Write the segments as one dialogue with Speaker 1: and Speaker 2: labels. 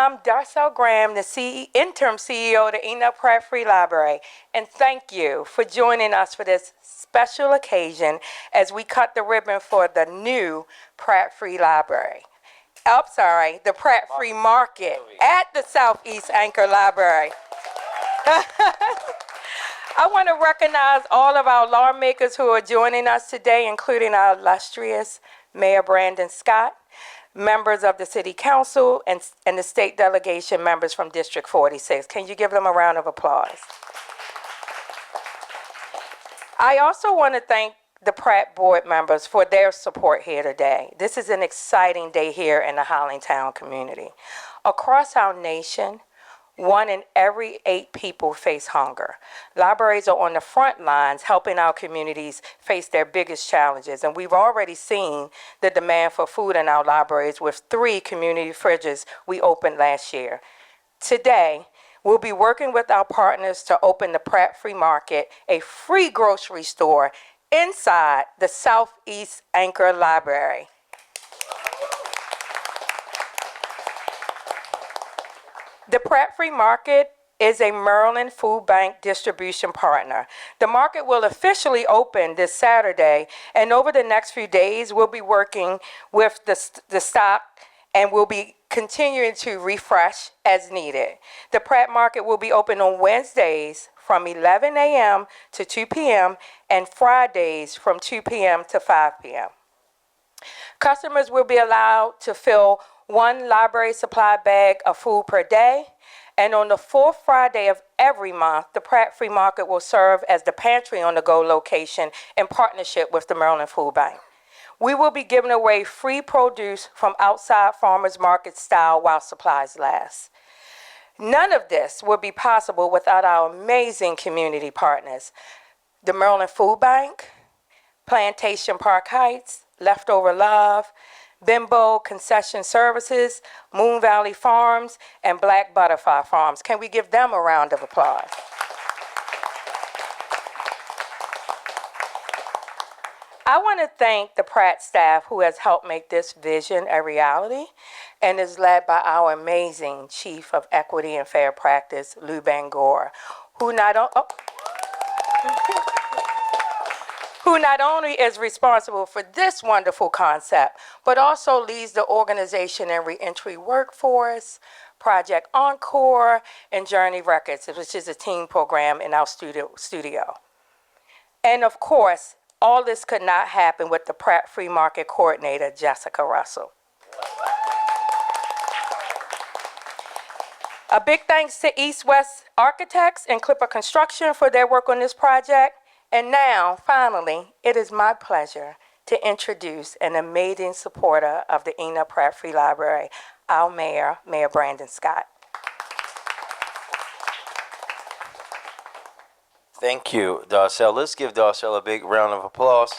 Speaker 1: I'm Darcel Graham, the interim CEO of the Pratt Free Library, and thank you for joining us for this special occasion as we cut the ribbon for the new Pratt Free Library. The Pratt Free Market at the Southeast Anchor Library. I want to recognize all of our lawmakers who are joining us today, including our illustrious Mayor Brandon Scott, members of the City Council, and the state delegation members from District 46. Can you give them a round of applause? I also want to thank the Pratt board members for their support here today. This is an exciting day here in the Highlandtown community. Across our nation, 1 in every 8 people face hunger. Libraries are on the front lines helping our communities face their biggest challenges, and we've already seen the demand for food in our libraries with 3 community fridges we opened last year. Today, we'll be working with our partners to open the Pratt Free Market, a free grocery store inside the Southeast Anchor Library. The Pratt Free Market is a Maryland Food Bank distribution partner. The market will officially open this Saturday, and over the next few days, we'll be working with the stock, and we'll be continuing to refresh as needed. The Pratt Market will be open on Wednesdays from 11 a.m. to 2 p.m. and Fridays from 2 p.m. to 5 p.m. Customers will be allowed to fill 1 library supply bag of food per day, and on the 4th Friday of every month, the Pratt Free Market will serve as the pantry on the go location in partnership with the Maryland Food Bank. We will be giving away free produce from outside farmers market style while supplies last. None of this would be possible without our amazing community partners: the Maryland Food Bank, Plantation Park Heights, Leftover Love, Bimbo Concession Services, Moon Valley Farms, and Black Butterfly Farms. Can we give them a round of applause? I want to thank the Pratt staff who has helped make this vision a reality and is led by our amazing Chief of Equity and Fair Practice, Lou Bangor, who not only is responsible for this wonderful concept, but also leads the organization in reentry workforce, Project Encore, and Journey Records, which is a team program in our studio. And of course, all this could not happen with the Pratt Free Market coordinator, Jessica Russell. A big thanks to East West Architects and Clipper Construction for their work on this project. And now, finally, it is my pleasure to introduce an amazing supporter of the Pratt Free Library, our mayor, Mayor Brandon Scott.
Speaker 2: Thank you, Darcel. Let's give Darcel a big round of applause.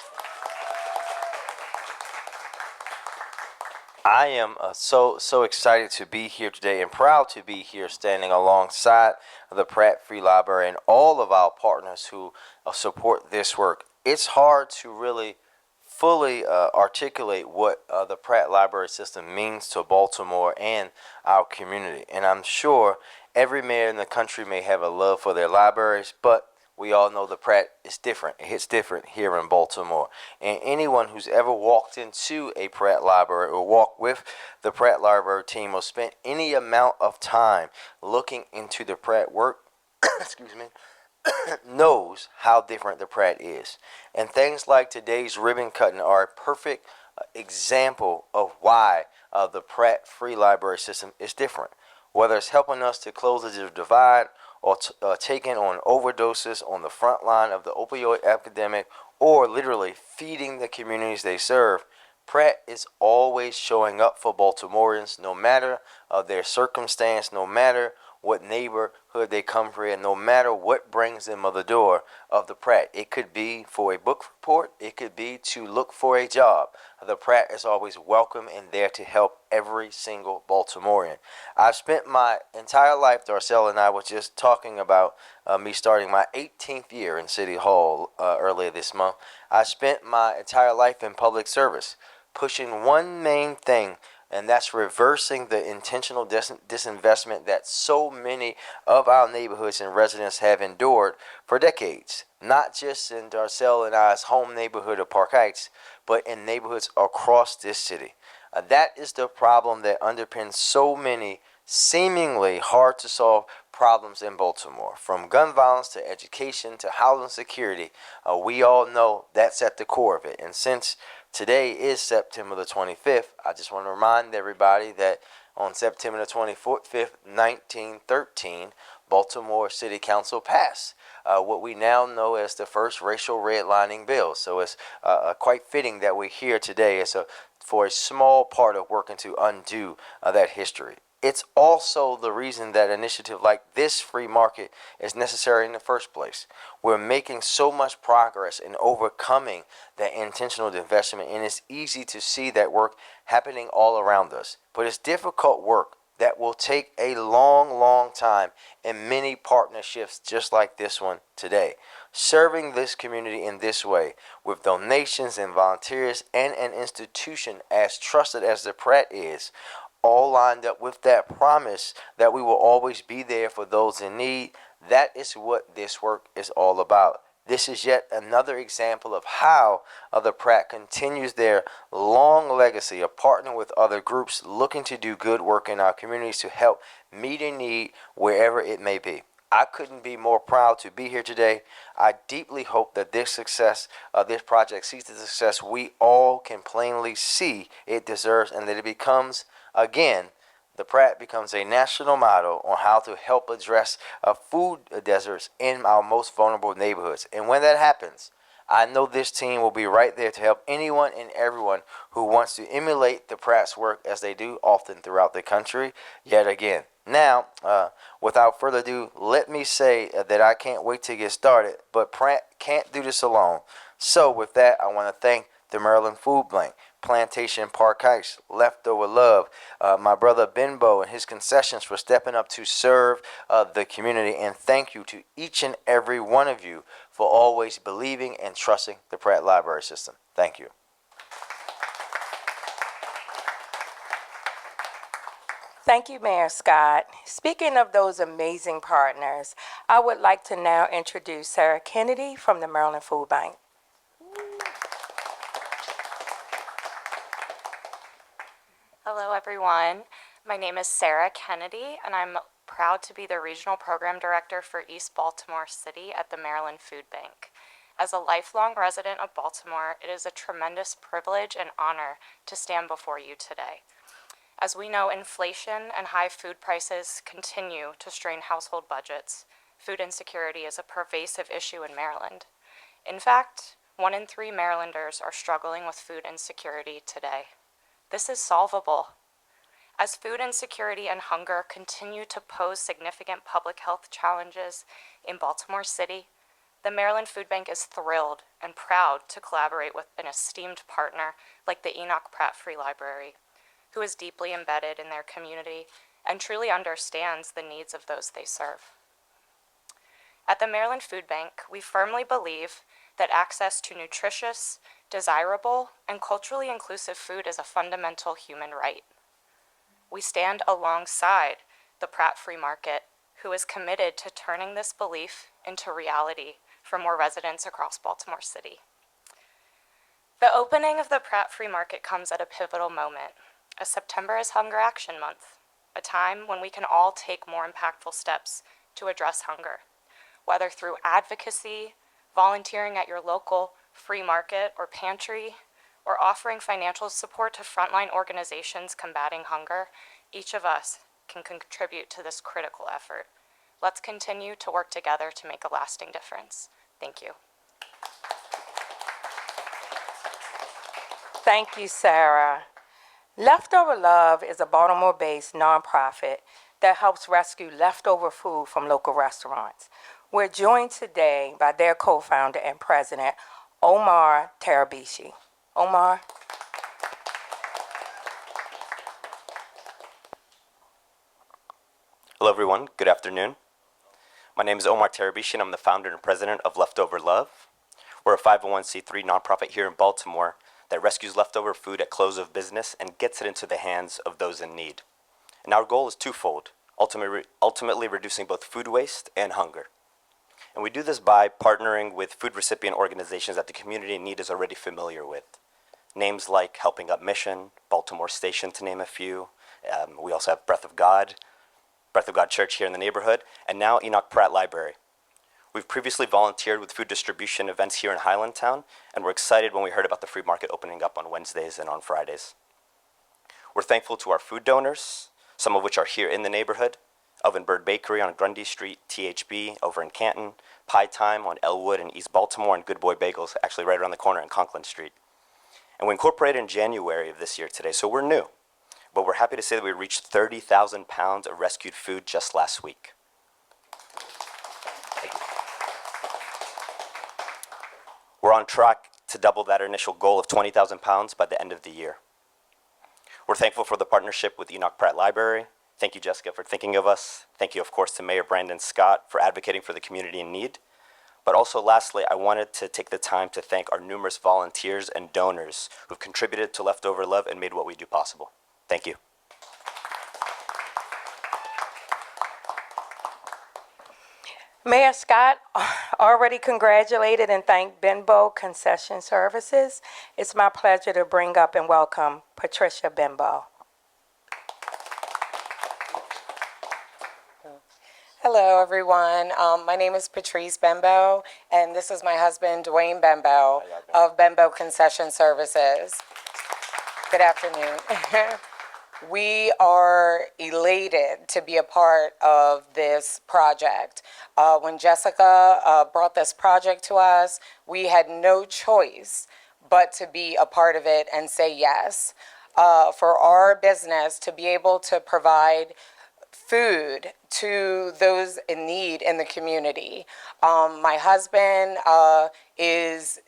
Speaker 2: I am so excited to be here today and proud to be here standing alongside the Pratt Free Library and all of our partners who support this work. It's hard to really fully articulate what the Pratt Library System means to Baltimore and our community. And I'm sure every mayor in the country may have a love for their libraries, but we all know the Pratt is different. It hits different here in Baltimore. And anyone who's ever walked into a Pratt Library or walked with the Pratt Library team or spent any amount of time looking into the Pratt work, excuse me, knows how different the Pratt is. And things like today's ribbon cutting are a perfect example of why the Pratt Free Library System is different. Whether it's helping us to close the divide or taking on overdoses on the front line of the opioid epidemic, or literally feeding the communities they serve, Pratt is always showing up for Baltimoreans, no matter their circumstance, no matter what neighborhood they come from, and no matter what brings them to the door of the Pratt. It could be for a book report. It could be to look for a job. The Pratt is always welcome and there to help every single Baltimorean. I've spent my entire life, Darcel and I was just talking about me starting my 18th year in City Hall earlier this month. I spent my entire life in public service, pushing one main thing and that's reversing the intentional disinvestment that so many of our neighborhoods and residents have endured for decades. Not just in Darcel and I's home neighborhood of Park Heights, but in neighborhoods across this city. That is the problem that underpins so many seemingly hard to solve problems in Baltimore. From gun violence to education to housing security, we all know that's at the core of it. And since today is September the 25th, I just want to remind everybody that on September the 25th, 1913, Baltimore City Council passed what we now know as the first racial redlining bill. So it's quite fitting that we're here today for a small part of working to undo that history. It's also the reason that initiative like this free market is necessary in the first place. We're making so much progress in overcoming that intentional divestment, and it's easy to see that work happening all around us. But it's difficult work that will take a long, long time and many partnerships just like this one today. Serving this community in this way with donations and volunteers and an institution as trusted as the Pratt is, all lined up with that promise that we will always be there for those in need. That is what this work is all about. This is yet another example of how the Pratt continues their long legacy of partnering with other groups looking to do good work in our communities to help meet a need wherever it may be. I couldn't be more proud to be here today. I deeply hope that this project sees the success we all can plainly see it deserves, and that it becomes, again, the Pratt becomes a national model on how to help address food deserts in our most vulnerable neighborhoods. And when that happens, I know this team will be right there to help anyone and everyone who wants to emulate the Pratt's work as they do often throughout the country yet again. Now, without further ado, let me say that I can't wait to get started, but Pratt can't do this alone. So with that, I want to thank the Maryland Food Bank, Plantation Park Heights, Leftover Love, my brother Benbow and his concessions for stepping up to serve the community. And thank you to each and every one of you for always believing and trusting the Pratt Library system. Thank you.
Speaker 1: Thank you, Mayor Scott. Speaking of those amazing partners, I would like to now introduce Sarah Kennedy from the Maryland Food Bank.
Speaker 3: Hello, everyone. My name is Sarah Kennedy, and I'm proud to be the Regional Program Director for East Baltimore City at the Maryland Food Bank. As a lifelong resident of Baltimore, it is a tremendous privilege and honor to stand before you today. As we know, inflation and high food prices continue to strain household budgets. Food insecurity is a pervasive issue in Maryland. In fact, 1 in 3 Marylanders are struggling with food insecurity today. This is solvable. As food insecurity and hunger continue to pose significant public health challenges in Baltimore City, the Maryland Food Bank is thrilled and proud to collaborate with an esteemed partner like the Pratt Free Library, who is deeply embedded in their community and truly understands the needs of those they serve. At the Maryland Food Bank, we firmly believe that access to nutritious, desirable, and culturally inclusive food is a fundamental human right. We stand alongside the Pratt Free Market, who is committed to turning this belief into reality for more residents across Baltimore City. The opening of the Pratt Free Market comes at a pivotal moment, as September is Hunger Action Month, a time when we can all take more impactful steps to address hunger, whether through advocacy, volunteering at your local free market or pantry, or offering financial support to frontline organizations combating hunger. Each of us can contribute to this critical effort. Let's continue to work together to make a lasting difference. Thank you.
Speaker 1: Thank you, Sarah. Leftover Love is a Baltimore-based nonprofit that helps rescue leftover food from local restaurants. We're joined today by their co-founder and president, Omar Tarabishi. Omar.
Speaker 4: Hello, everyone. Good afternoon. My name is Omar Tarabishi, and I'm the founder and president of Leftover Love. We're a 501c3 nonprofit here in Baltimore that rescues leftover food at close of business and gets it into the hands of those in need. And our goal is twofold, ultimately reducing both food waste and hunger. And we do this by partnering with food recipient organizations that the community in need is already familiar with. Names like Helping Up Mission, Baltimore Station, to name a few. We also have Breath of God Church here in the neighborhood, and now Enoch Pratt Library. We've previously volunteered with food distribution events here in Highlandtown, and we're excited when we heard about the free market opening up on Wednesdays and on Fridays. We're thankful to our food donors, some of which are here in the neighborhood: Oven Bird Bakery on Grundy Street, THB over in Canton, Pie Time on Elwood in East Baltimore, and Good Boy Bagels, actually right around the corner in Conklin Street. And we incorporated in January of this year today, so we're new. But we're happy to say that we reached 30,000 pounds of rescued food just last week. We're on track to double that initial goal of 20,000 pounds by the end of the year. We're thankful for the partnership with Enoch Pratt Library. Thank you, Jessica, for thinking of us. Thank you, of course, to Mayor Brandon Scott for advocating for the community in need. But also, lastly, I wanted to take the time to thank our numerous volunteers and donors who've contributed to Leftover Love and made what we do possible. Thank you.
Speaker 1: Mayor Scott already congratulated and thanked Benbow Concession Services. It's my pleasure to bring up and welcome Patricia Benbow.
Speaker 5: Hello, everyone. My name is Patrice Benbow, and this is my husband, Dwayne Benbow of Benbow Concession Services. Good afternoon. We are elated to be a part of this project. When Jessica brought this project to us, we had no choice but to be a part of it and say yes. For our business to be able to provide food to those in need in the community. My husband is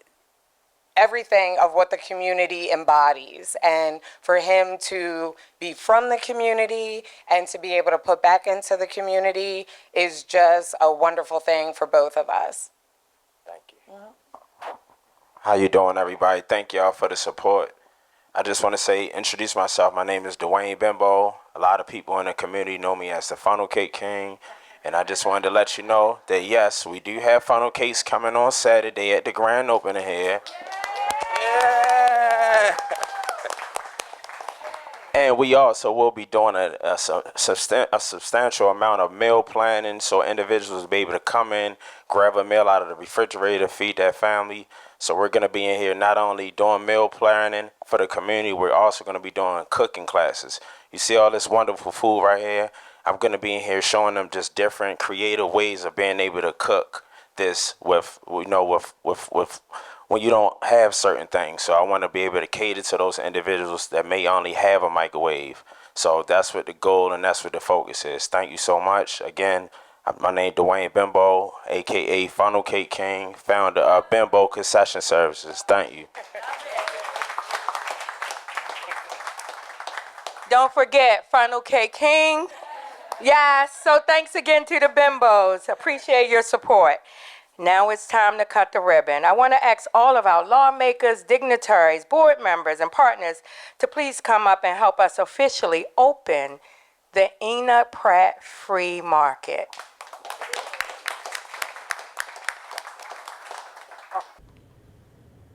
Speaker 5: everything of what the community embodies, and for him to be from the community and to be able to put back into the community is just a wonderful thing for both of us.
Speaker 2: Thank you.
Speaker 6: How you doing, everybody? Thank y'all for the support. I just want to introduce myself. My name is Dwayne Benbow. A lot of people in the community know me as the Funnel Cake King. And I just wanted to let you know that, yes, we do have funnel cakes coming on Saturday at the grand opening here. Yeah! And we also will be doing a substantial amount of meal planning, so individuals will be able to come in, grab a meal out of the refrigerator, feed their family. So we're going to be in here not only doing meal planning for the community, we're also going to be doing cooking classes. You see all this wonderful food right here? I'm going to be in here showing them just different creative ways of being able to cook this with when you don't have certain things. So I want to be able to cater to those individuals that may only have a microwave. So that's what the goal and that's what the focus is. Thank you so much. Again, my name is Dwayne Benbow, a.k.a. Funnel Cake King, founder of Benbow Concession Services. Thank you.
Speaker 1: Don't forget, Funnel Cake King. Yes, so thanks again to the Benbows. Appreciate your support. Now it's time to cut the ribbon. I want to ask all of our lawmakers, dignitaries, board members, and partners to please come up and help us officially open the Enoch Pratt Free Market.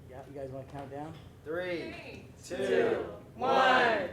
Speaker 7: Yeah, you guys want to count down?
Speaker 2: 3, 2, 1.